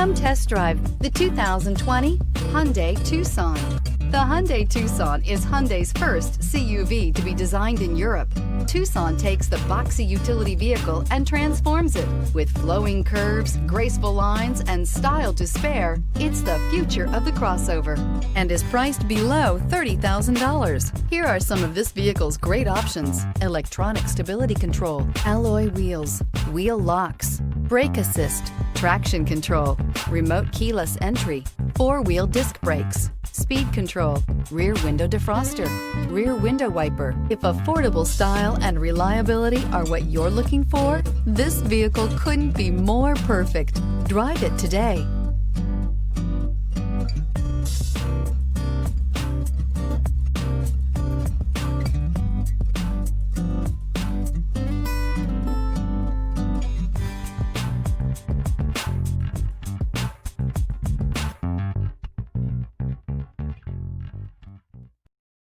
Come test drive the 2020 Hyundai Tucson. The Hyundai Tucson is Hyundai's first CUV to be designed in Europe. Tucson takes the boxy utility vehicle and transforms it. With flowing curves, graceful lines, and style to spare, it's the future of the crossover and is priced below $30,000. Here are some of this vehicle's great options: electronic stability control, alloy wheels, wheel locks, brake assist, traction control, remote keyless entry, four-wheel disc brakes, speed control, rear window defroster, rear window wiper. If affordable style and reliability are what you're looking for, this vehicle couldn't be more perfect. Drive it today.